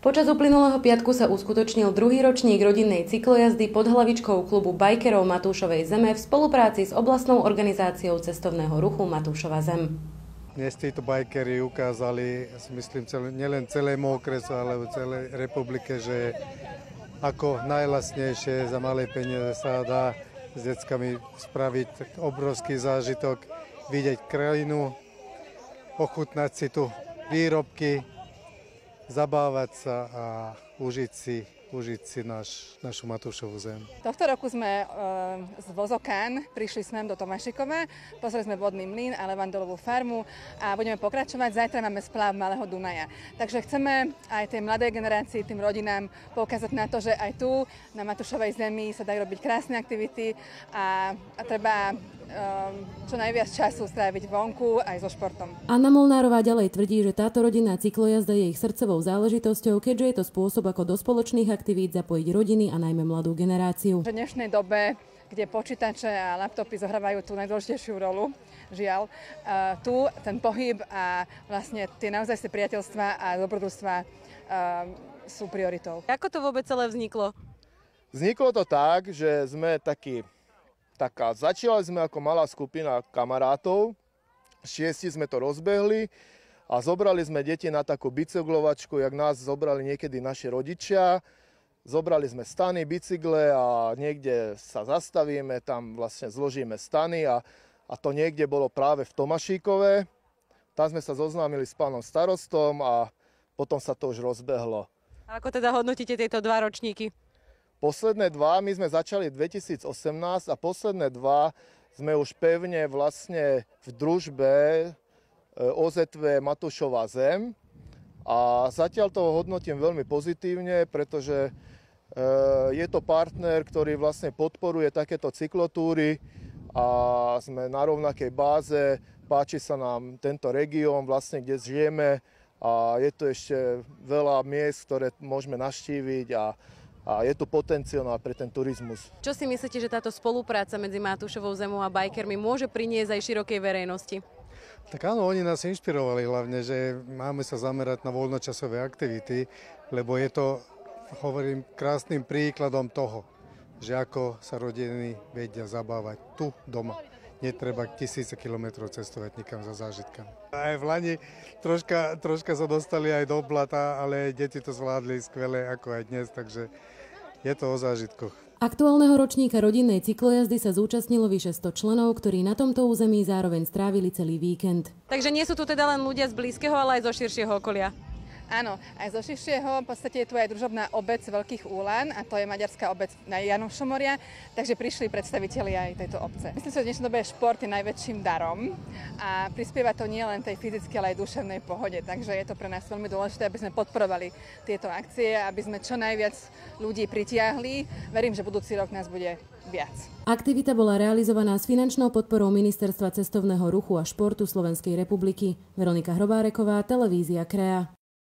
Počas uplynulého piatku sa uskutočnil druhý ročník rodinnej cyklojazdy pod hlavičkou klubu bajkerov Matúšovej Zeme v spolupráci s oblastnou organizáciou cestovného ruchu Matúšova Zem. Dnes títo bajkeri ukázali, myslím, nielen celému okresu, ale v celej republike, že ako najlacnejšie za malé peniaze sa dá s deckami spraviť obrovský zážitok, vidieť krajinu, ochutnať si tu výrobky, zabávať sa a užiť si našu Matúšovú Zem. Tohto roku sme z Vozokán prišli sem do Tomášikova, pozreli sme vodný mlyn a levandolovú farmu a budeme pokračovať. Zajtra máme spláv Malého Dunaja. Takže chceme aj tej mladej generácii, tým rodinám poukázať na to, že aj tu na Matúšovej Zemi sa dajú robiť krásne aktivity a treba čo najviac času stráviť vonku aj so športom. Anna Molnárová ďalej tvrdí, že táto rodinná cyklojazda je ich srdcovou záležitosťou, keďže je to spôsob, ako do spoločných aktivít zapojiť rodiny a najmä mladú generáciu. V dnešnej dobe, kde počítače a laptopy zohrávajú tú najdôležitejšiu rolu, žiaľ, tu ten pohyb a vlastne tie naozaj priateľstvá a dobrodružstvá sú prioritou. Ako to vôbec celé vzniklo? Vzniklo to tak, že sme začali sme ako malá skupina kamarátov, 6 sme to rozbehli a zobrali sme deti na takú bicyklovačku, jak nás zobrali niekedy naši rodičia. Zobrali sme stany, bicykle a niekde sa zastavíme, tam vlastne zložíme stany a to niekde bolo práve v Tomášikove. Tam sme sa zoznámili s pánom starostom a potom sa to už rozbehlo. A ako teda hodnotíte tieto dva ročníky? Posledné dva, my sme začali 2018 a posledné dva sme už pevne vlastne v družbe OZV Matúšova Zem a zatiaľ to hodnotím veľmi pozitívne, pretože je to partner, ktorý vlastne podporuje takéto cyklotúry a sme na rovnakej báze, páči sa nám tento región, vlastne kde žijeme a je tu ešte veľa miest, ktoré môžeme navštíviť a je tu potenciál pre ten turizmus. Čo si myslíte, že táto spolupráca medzi Matúšovou Zemou a bajkermi môže priniesť aj širokej verejnosti? Tak áno, oni nás inšpirovali hlavne, že máme sa zamerať na voľnočasové aktivity, lebo je to, hovorím, krásnym príkladom toho, že ako sa rodiny vedia zabávať tu doma. Netreba tisíce kilometrov cestovať nikam za zážitkami. Aj v Lani troška sa dostali aj do blata, ale deti to zvládli skvele ako aj dnes, takže je to o zážitkoch. Aktuálneho ročníka rodinnej cyklojazdy sa zúčastnilo vyše 100 členov, ktorí na tomto území zároveň strávili celý víkend. Takže nie sú tu teda len ľudia z blízkeho, ale aj zo širšieho okolia. Áno, aj zo širšieho, v podstate je tu aj družobná obec Veľkých Úlan a to je maďarská obec na Janošomoria, takže prišli predstavitelia aj tejto obce. Myslím si, že v dnešnej dobe šport je najväčším darom a prispieva to nielen tej fyzickej, ale aj duševnej pohode, takže je to pre nás veľmi dôležité, aby sme podporovali tieto akcie, aby sme čo najviac ľudí pritiahli. Verím, že budúci rok nás bude viac. Aktivita bola realizovaná s finančnou podporou Ministerstva cestovného ruchu a športu Slovenskej republiky. Veronika Hrobáreková, televízia Krea.